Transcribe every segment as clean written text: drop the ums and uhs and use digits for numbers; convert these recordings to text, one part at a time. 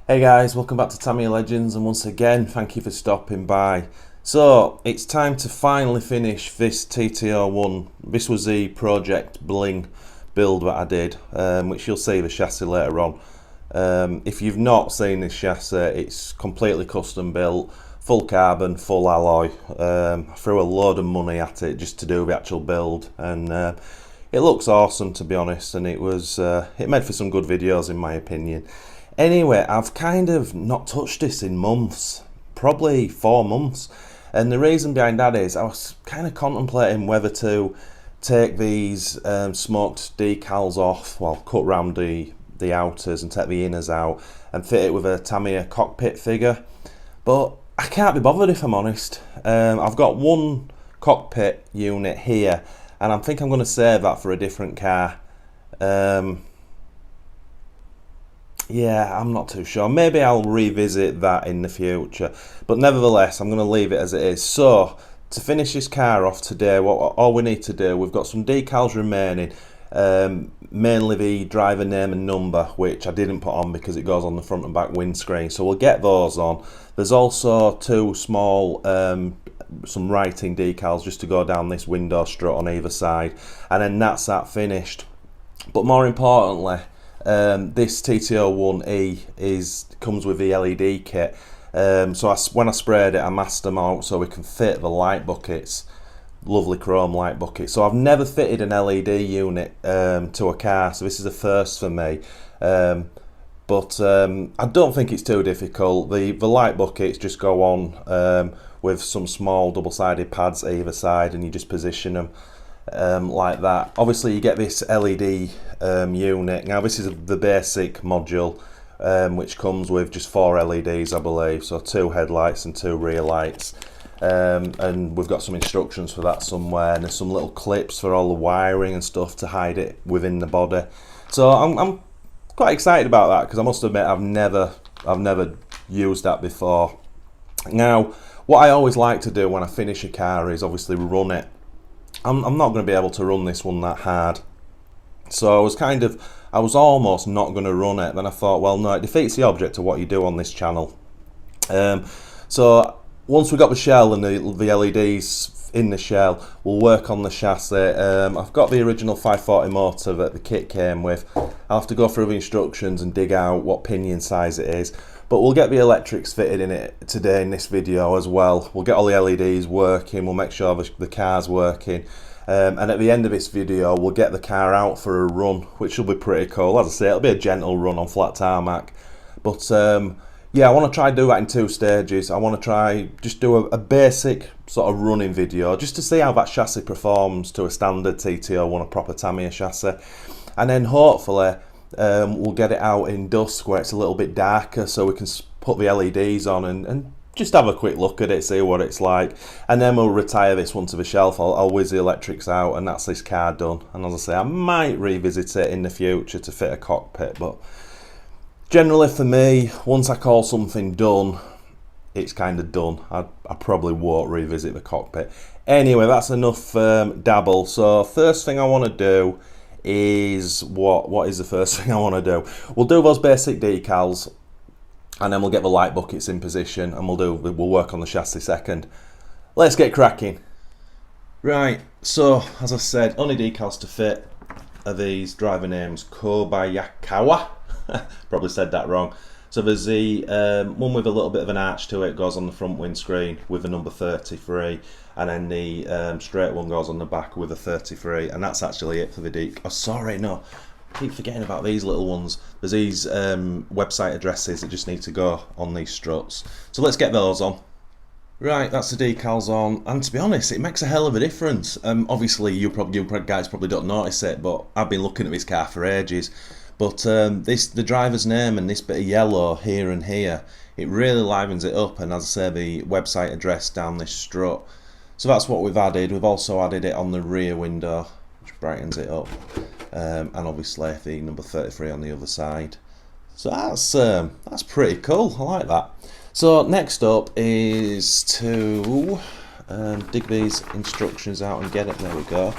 Hey guys, welcome back to Tamiya Legends, and once again thank you for stopping by. So it's time to finally finish this TT-01. This was the Project Bling build that I did, which you'll see the chassis later on. If you've not seen this chassis, it's completely custom built, full carbon, full alloy. I threw a load of money at it just to do the actual build, and it looks awesome, to be honest, and it made for some good videos in my opinion. Anyway, I've kind of not touched this in months, probably 4 months, and the reason behind that is I was kind of contemplating whether to take these smoked decals off, well, cut round the outers and take the inners out and fit it with a Tamiya cockpit figure, but I can't be bothered if I'm honest. I've got one cockpit unit here and I think I'm going to save that for a different car. Yeah, I'm not too sure. Maybe I'll revisit that in the future. But nevertheless, I'm going to leave it as it is. So, to finish this car off today, all we need to do, we've got some decals remaining. Mainly the driver name and number, which I didn't put on because it goes on the front and back windscreen. So we'll get those on. There's also two small, some writing decals just to go down this window strut on either side. And then that's that finished. But more importantly, this TT-01E comes with the LED kit, so when I sprayed it I masked them out so we can fit the light buckets, lovely chrome light buckets. So I've never fitted an LED unit to a car, so this is a first for me, but I don't think it's too difficult. The light buckets just go on with some small double-sided pads either side, and you just position them like that. Obviously you get this LED unit. Now this is the basic module, which comes with just 4 LEDs I believe, so 2 headlights and 2 rear lights, and we've got some instructions for that somewhere, and there's some little clips for all the wiring and stuff to hide it within the body. So I'm quite excited about that because I must admit I've never used that before. Now what I always like to do when I finish a car is obviously run it. I'm not going to be able to run this one that hard, so I was almost not going to run it. Then I thought, well, no, it defeats the object of what you do on this channel. So once we got the shell and the LEDs in the shell, we'll work on the chassis. I've got the original 540 motor that the kit came with. I'll have to go through the instructions and dig out what pinion size it is. But we'll get the electrics fitted in it today in this video as well. We'll get all the LEDs working, we'll make sure the car's working. And at the end of this video, we'll get the car out for a run, which will be pretty cool. As I say, it'll be a gentle run on flat tarmac. But yeah, I want to try do that in 2 stages. I want to try just do a basic sort of running video, just to see how that chassis performs to a standard TT-01, a proper Tamiya chassis. And then hopefully, we'll get it out in dusk where it's a little bit darker, so we can put the LEDs on and just have a quick look at it, see what it's like, and then we'll retire this one to the shelf. I'll whiz the electrics out and that's this car done. And as I say, I might revisit it in the future to fit a cockpit, but generally for me, once I call something done, it's kind of done. I probably won't revisit the cockpit. Anyway, that's enough dabble. So first thing I want to do is what is the first thing I want to do? We'll do those basic decals, and then we'll get the light buckets in position, and we'll work on the chassis second. Let's get cracking. Right, so as I said, only decals to fit are these driver names, Kobayakawa. Probably said that wrong. So there's the one with a little bit of an arch to it, goes on the front windscreen with the number 33, and then the straight one goes on the back with a 33, and that's actually it for the decal. Oh, sorry, no, I keep forgetting about these little ones. There's these website addresses that just need to go on these struts. So let's get those on. Right, that's the decals on, and to be honest, it makes a hell of a difference. Obviously, you guys probably don't notice it, but I've been looking at this car for ages. But the driver's name and this bit of yellow here and here, it really livens it up, and as I say, the website address down this strut. So that's what we've added. We've also added it on the rear window, which brightens it up, and obviously the number 33 on the other side. So that's pretty cool. I like that. So next up is to dig these instructions out and get it. There we go.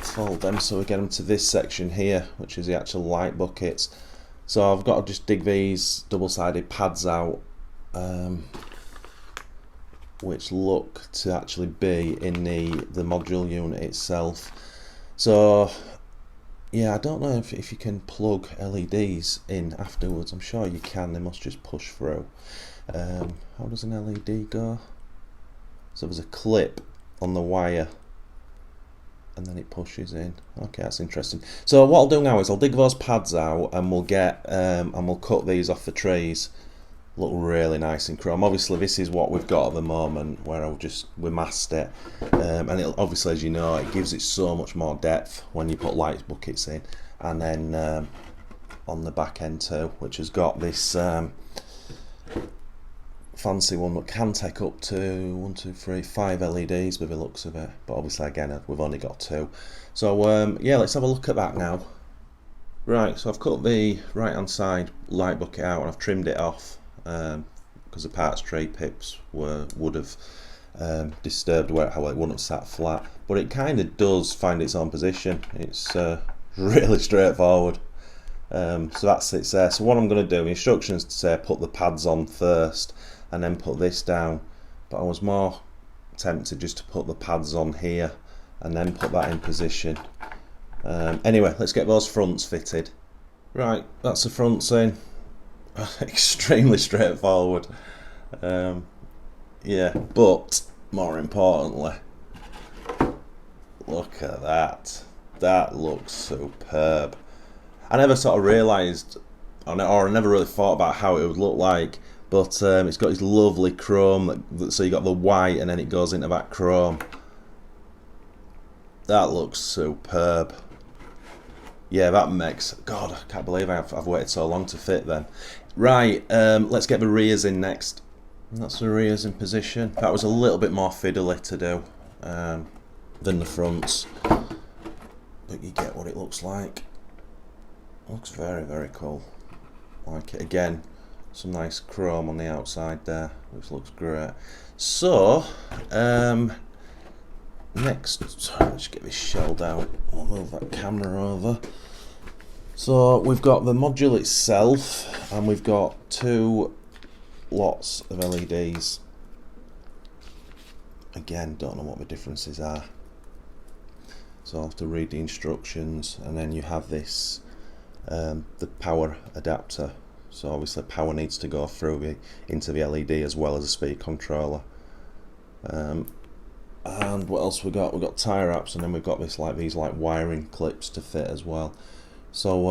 Fold them so we get them to this section here, which is the actual light buckets. So I've got to just dig these double-sided pads out, which look to actually be in the module unit itself. So yeah, I don't know if you can plug LEDs in afterwards. I'm sure you can, they must just push through. How does an LED go? So there's a clip on the wire and then it pushes in. Okay, that's interesting. So what I'll do now is I'll dig those pads out and we'll get and we'll cut these off the trees. Look really nice in chrome. Obviously this is what we've got at the moment, where we masked it, and it obviously, as you know, it gives it so much more depth when you put light buckets in. And then on the back end too, which has got this fancy one that can take up to 1, 2, 3, 5 LEDs with the looks of it, but obviously again we've only got 2. So yeah, let's have a look at that now. Right, so I've cut the right hand side light bucket out and I've trimmed it off because the parts tray pips would have disturbed how it wouldn't have sat flat, but it kind of does find its own position. It's really straightforward. So that's it there. So what I'm going to do, instructions to say put the pads on first and then put this down, but I was more tempted just to put the pads on here and then put that in position. Anyway, let's get those fronts fitted. Right, that's the fronts in. Extremely straightforward. Yeah, but more importantly, look at that. That looks superb. I never sort of realised, or I never really thought about how it would look like, but it's got this lovely chrome, so you got the white and then it goes into that chrome. That looks superb. Yeah, that makes, God, I can't believe I've waited so long to fit them. Right, let's get the rears in next. That's the rears in position. That was a little bit more fiddly to do than the fronts, but you get what it looks like. Looks very, very cool. Like it. Again, some nice chrome on the outside there, which looks great. So, next, sorry, let's get this shelled out. I'll move that camera over. So we've got the module itself, and we've got 2 lots of LEDs. Again, don't know what the differences are. So I'll have to read the instructions, and then you have this, the power adapter. So obviously power needs to go through into the LED as well as a speed controller. And what else we got? We've got tie wraps, and then we've got these wiring clips to fit as well. So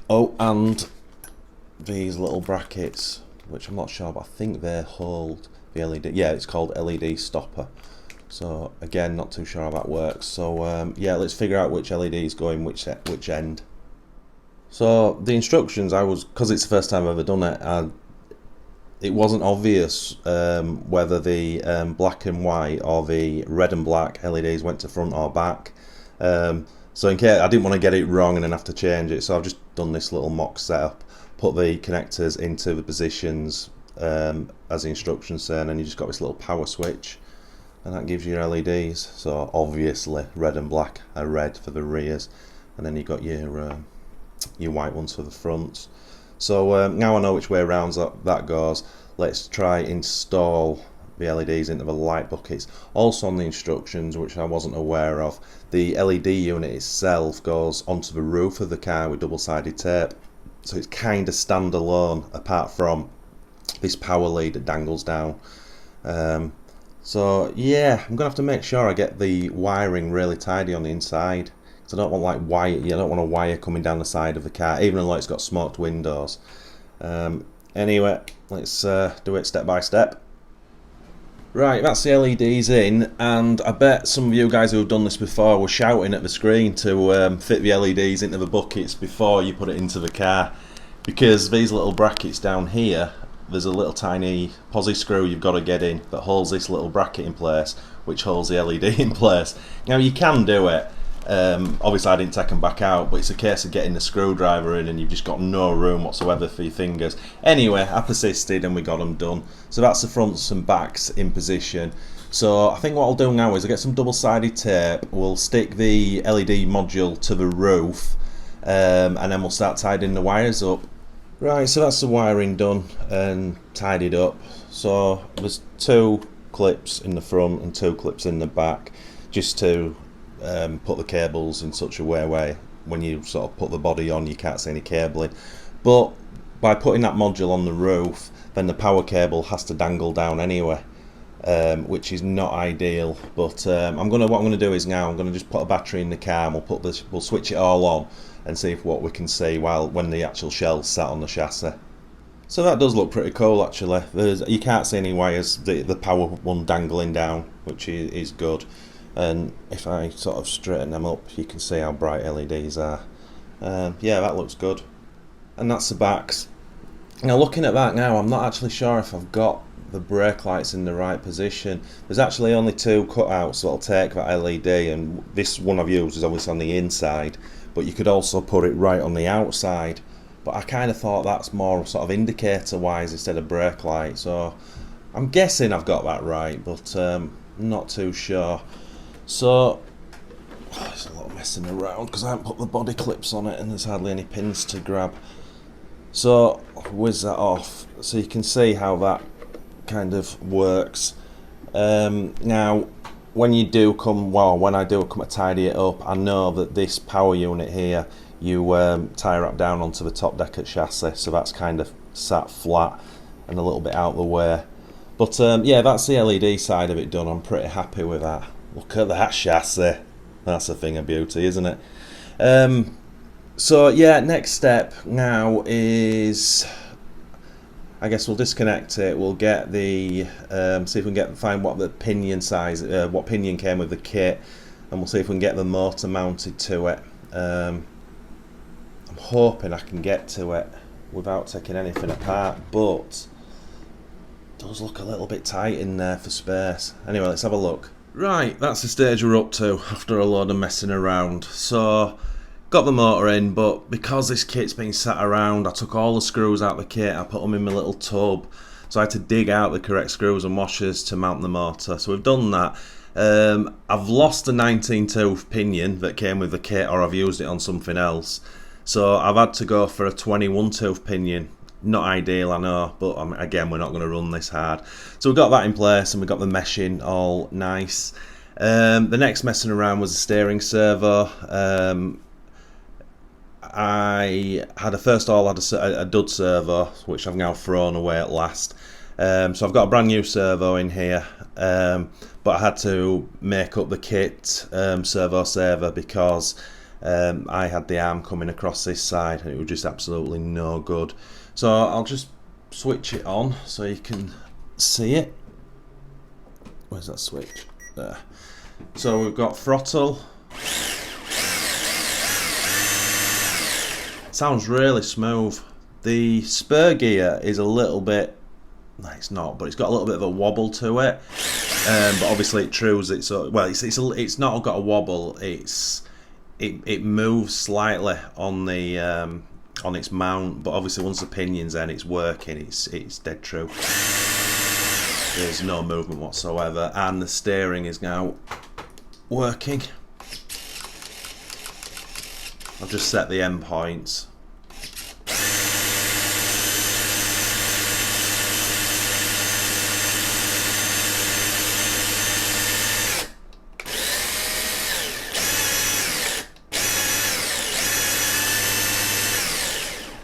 oh, and these little brackets, which I'm not sure, but I think they hold the LED. Yeah, it's called LED stopper. So again, not too sure how that works. So yeah, let's figure out which LED is going which end. So the instructions, because it's the first time I've ever done it, it wasn't obvious whether the black and white or the red and black LEDs went to front or back. So in case I didn't want to get it wrong and then have to change it, so I've just done this little mock setup, put the connectors into the positions as the instructions say, and then you just got this little power switch, and that gives you your LEDs. So obviously red and black are red for the rears, and then you got your white ones for the fronts. So now I know which way around that goes. Let's try install the LEDs into the light buckets. Also on the instructions, which I wasn't aware of, the LED unit itself goes onto the roof of the car with double-sided tape, so it's kind of standalone apart from this power lead that dangles down. So yeah, I'm gonna have to make sure I get the wiring really tidy on the inside, because I don't want like wire. You don't want a wire coming down the side of the car, even though it's got smoked windows. Anyway, let's do it step by step. Right, that's the LEDs in, and I bet some of you guys who have done this before were shouting at the screen to fit the LEDs into the buckets before you put it into the car, because these little brackets down here, there's a little tiny posi screw you've got to get in that holds this little bracket in place, which holds the LED in place. Now you can do it, obviously I didn't take them back out, but it's a case of getting the screwdriver in and you've just got no room whatsoever for your fingers. Anyway, I persisted and we got them done. So that's the fronts and backs in position. So I think what I'll do now is I'll get some double-sided tape, we'll stick the LED module to the roof, and then we'll start tidying the wires up. Right, so that's the wiring done and tidied up. So there's two clips in the front and two clips in the back, just to put the cables in such a way where when you sort of put the body on you can't see any cabling. But by putting that module on the roof, then the power cable has to dangle down anyway, which is not ideal. But what I'm gonna do is now I'm gonna just put a battery in the car and we'll switch it all on and see if what we can see when the actual shell's sat on the chassis. So that does look pretty cool actually. You can't see any wires, the power one dangling down, which is good. And if I sort of straighten them up, you can see how bright LEDs are. Yeah, that looks good. And that's the backs. Now looking at that now, I'm not actually sure if I've got the brake lights in the right position. There's actually only two cutouts that'll take that LED, and this one I've used is obviously on the inside, but you could also put it right on the outside. But I kind of thought that's more sort of indicator wise instead of brake light, so I'm guessing I've got that right, but not too sure. So there's a lot of messing around because I haven't put the body clips on it and there's hardly any pins to grab. So whiz that off so you can see how that kind of works. Now when I do come to tidy it up, I know that this power unit here, you tie wrap down onto the top deck at chassis, so that's kind of sat flat and a little bit out of the way. But yeah, that's the LED side of it done. I'm pretty happy with that. Look at that chassis, that's a thing of beauty, isn't it? So yeah, next step now is, I guess we'll disconnect it. We'll get the see if we can find what the pinion size, what pinion came with the kit, and we'll see if we can get the motor mounted to it. I'm hoping I can get to it without taking anything apart, but it does look a little bit tight in there for space. Anyway, let's have a look. Right, that's the stage we're up to after a load of messing around. So got the motor in, but because this kit's been sat around, I took all the screws out of the kit, I put them in my little tub, so I had to dig out the correct screws and washers to mount the motor. So we've done that. I've lost the 19 tooth pinion that came with the kit, or I've used it on something else, so I've had to go for a 21 tooth pinion. Not ideal, I know, but again, we're not going to run this hard. So we've got that in place and we've got the meshing all nice. The next messing around was the steering servo. I had a dud servo, which I've now thrown away at last. So I've got a brand new servo in here, but I had to make up the kit servo saver because I had the arm coming across this side and it was just absolutely no good. So I'll just switch it on so you can see it. Where's that switch? There. So we've got throttle. Sounds really smooth. The spur gear is a little bit, no, it's not, but it's got a little bit of a wobble to it. But obviously it trues it, so well, it's not got a wobble. It moves slightly on the on its mount, but obviously once the pinion's in, it's working. It's dead true. There's no movement whatsoever, and the steering is now working. I've just set the end points.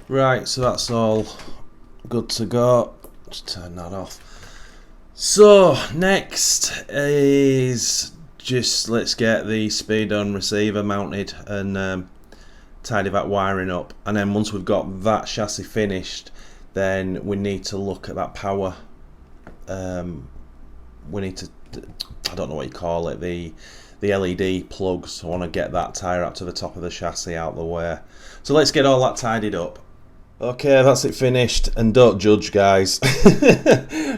Right, so that's all good to go. Just turn that off. So next is just let's get the speedo and receiver mounted and tidy that wiring up, and then once we've got that chassis finished, then we need to look at that power. We need to, I don't know what you call it, the LED plugs. I want to get that tie wrap to the top of the chassis out of the way. So let's get all that tidied up. Okay, that's it finished, and don't judge, guys.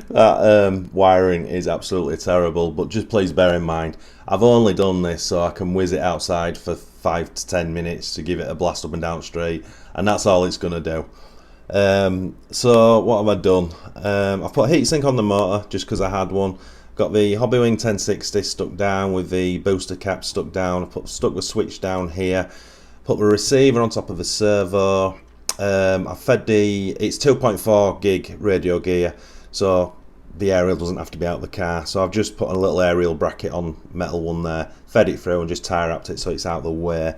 That wiring is absolutely terrible, but just please bear in mind, I've only done this so I can whiz it outside for 5 to 10 minutes to give it a blast up and down straight, and that's all it's going to do. So what have I done? I've put a heatsink on the motor just because I had one. Got the Hobbywing 1060 stuck down with the booster cap stuck down. I've stuck the switch down here. Put the receiver on top of the servo. I've fed it's 2.4 gig radio gear, so the aerial doesn't have to be out of the car. So I've just put a little aerial bracket on, metal one there, fed it through and just tie wrapped it so it's out of the way.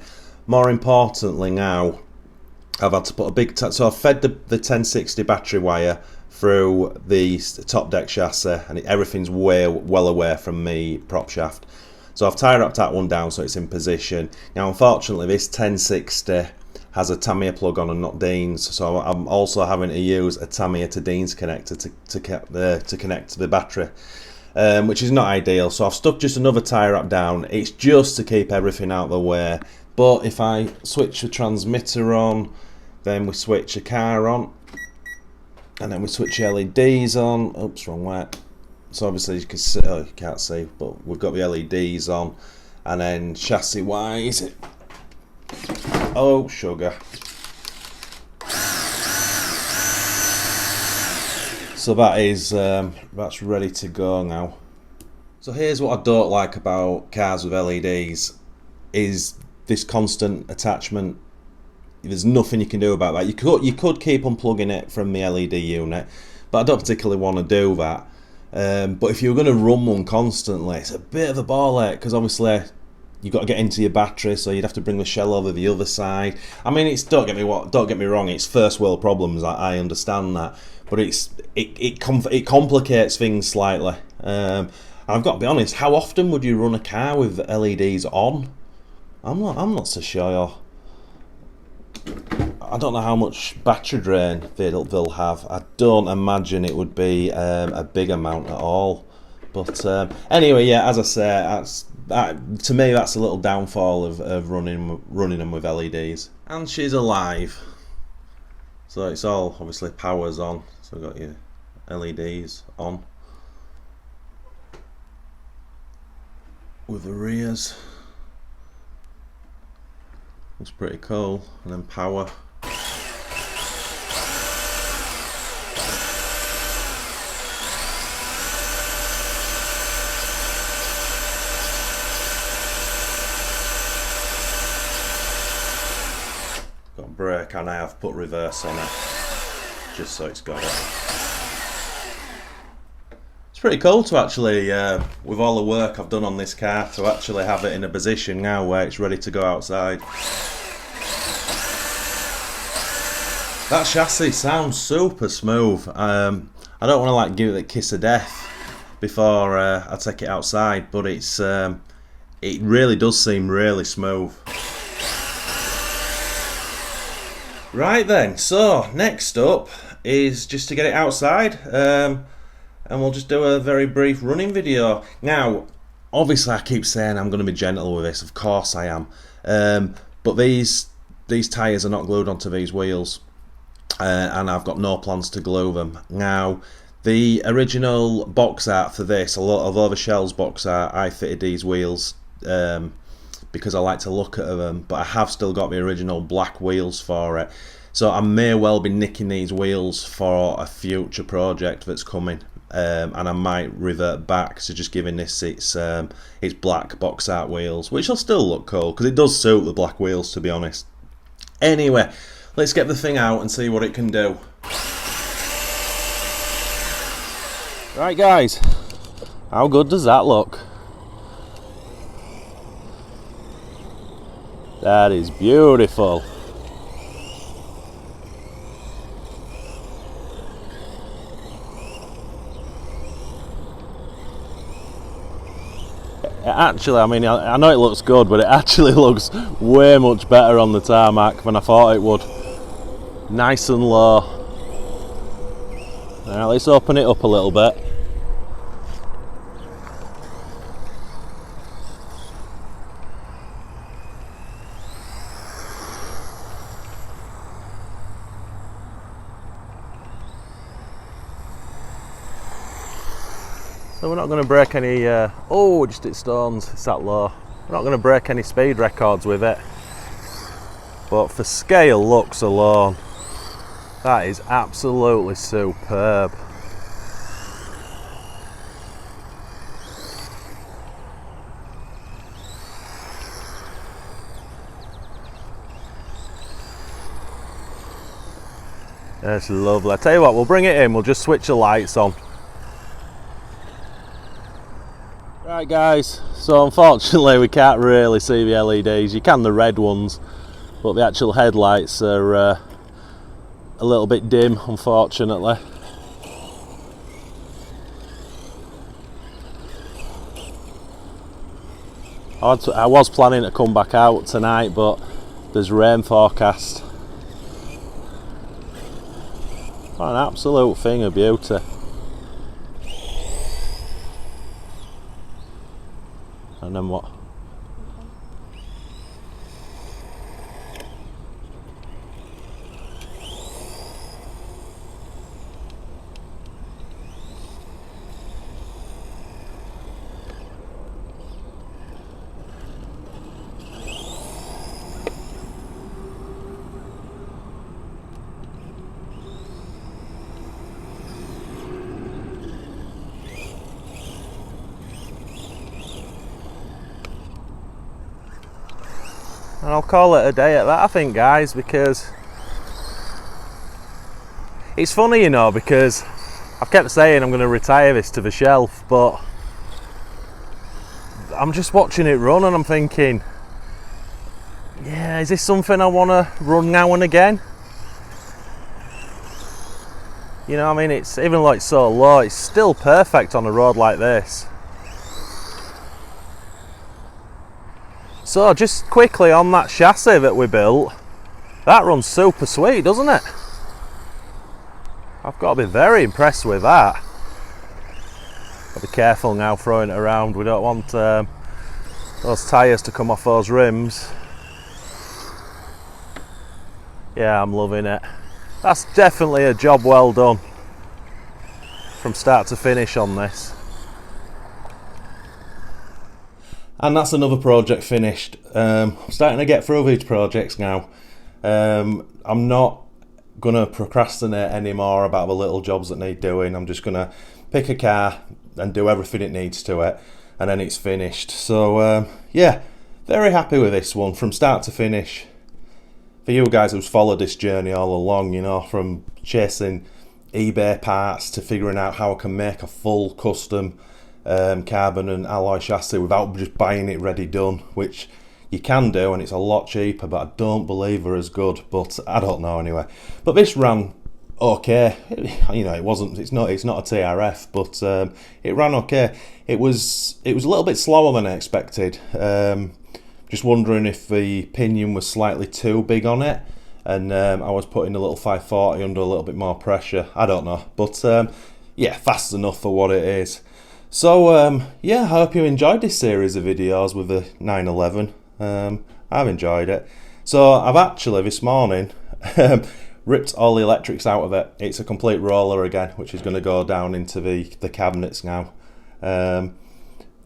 More importantly now, I've had to put a big, so I've fed the 1060 battery wire through the top deck chassis, and everything's well away from me prop shaft. So I've tie wrapped that one down so it's in position. Now unfortunately this 1060 has a Tamiya plug on and not Dean's, so I'm also having to use a Tamiya to Dean's connector to connect to the battery, which is not ideal. So I've stuck just another tie wrap down. It's just to keep everything out of the way. But if I switch the transmitter on, then we switch the car on, and then we switch the LEDs on. Oops, wrong way. So obviously you can see, you can't see, but we've got the LEDs on, and then chassis wise, oh sugar. So that is that's ready to go now. So here's what I don't like about cars with LEDs is this constant attachment. There's nothing you can do about that. You could keep unplugging it from the LED unit, but I don't particularly want to do that. But if you're going to run one constantly, it's a bit of a ball ache, because obviously you've got to get into your battery, so you'd have to bring the shell over the other side. I mean, don't get me wrong, it's first world problems. I understand that, but it complicates things slightly. I've got to be honest. How often would you run a car with LEDs on? I'm not so sure. I don't know how much battery drain they'll have. I don't imagine it would be a big amount at all. But anyway, yeah, as I say, to me that's a little downfall of running them with LEDs. And she's alive, so it's all obviously powers on. So we've got your LEDs on with the rears. Looks pretty cool. And then power. Got brake, and I have put reverse on it just so it's got it. It's pretty cool to actually, with all the work I've done on this car, to actually have it in a position now where it's ready to go outside. That chassis sounds super smooth. I don't want to like give it a kiss of death before I take it outside, but it really does seem really smooth. Right then, so next up is just to get it outside, and we'll just do a very brief running video. Now, obviously I keep saying I'm going to be gentle with this, of course I am, but these tyres are not glued onto these wheels, and I've got no plans to glue them. Now, the original box art for this, although the Shell's box art, I fitted these wheels because I like to look at them, but I have still got the original black wheels for it. So I may well be nicking these wheels for a future project that's coming, and I might revert back to just giving this its black box art wheels, which will still look cool because it does suit the black wheels, to be honest. Anyway, let's get the thing out and see what it can do. Right guys, how good does that look? That is beautiful. Actually, I mean, I know it looks good, but it actually looks way much better on the tarmac than I thought it would. Nice and low. Now let's open it up a little bit. So we're not going to break any, oh, just hit stones, it's that low. We're not going to break any speed records with it. But for scale looks alone, that is absolutely superb. That's lovely. I tell you what, we'll bring it in, we'll just switch the lights on. Right guys, so unfortunately we can't really see the LEDs. You can the red ones, but the actual headlights are a little bit dim, unfortunately. I was planning to come back out tonight, but there's rain forecast. What an absolute thing of beauty. And then what? And I'll call it a day at that, I think, guys, because it's funny, you know, because I've kept saying I'm going to retire this to the shelf, but I'm just watching it run and I'm thinking, yeah, is this something I want to run now and again? You know, I mean, it's even though it's so low, it's still perfect on a road like this. So just quickly on that chassis that we built, that runs super sweet, doesn't it? I've got to be very impressed with that. Got to be careful now throwing it around. We don't want those tyres to come off those rims. Yeah, I'm loving it. That's definitely a job well done from start to finish on this. And that's another project finished. I'm starting to get through these projects now. I'm not going to procrastinate anymore about the little jobs that need doing. I'm just going to pick a car and do everything it needs to it, and then it's finished. So yeah, very happy with this one from start to finish. For you guys who's followed this journey all along, you know, from chasing eBay parts to figuring out how I can make a full custom carbon and alloy chassis without just buying it ready done, which you can do and it's a lot cheaper, but I don't believe they're as good, but I don't know anyway. But this ran okay, you know, it's not a TRF, but it ran okay. It was a little bit slower than I expected. Just wondering if the pinion was slightly too big on it, and I was putting a little 540 under a little bit more pressure. I don't know, but yeah, fast enough for what it is. So yeah, I hope you enjoyed this series of videos with the 911. I've enjoyed it. So I've actually this morning ripped all the electrics out of it. It's a complete roller again, which is going to go down into the cabinets now.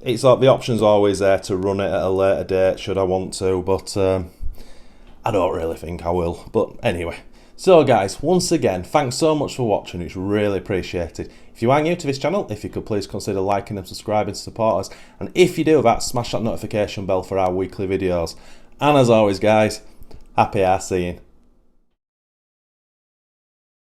It's like the option's always there to run it at a later date should I want to, but I don't really think I will. But anyway, so guys, once again, thanks so much for watching. It's really appreciated. If you are new to this channel, if you could please consider liking and subscribing to support us, and if you do that, smash that notification bell for our weekly videos. And as always guys, happy arseeing.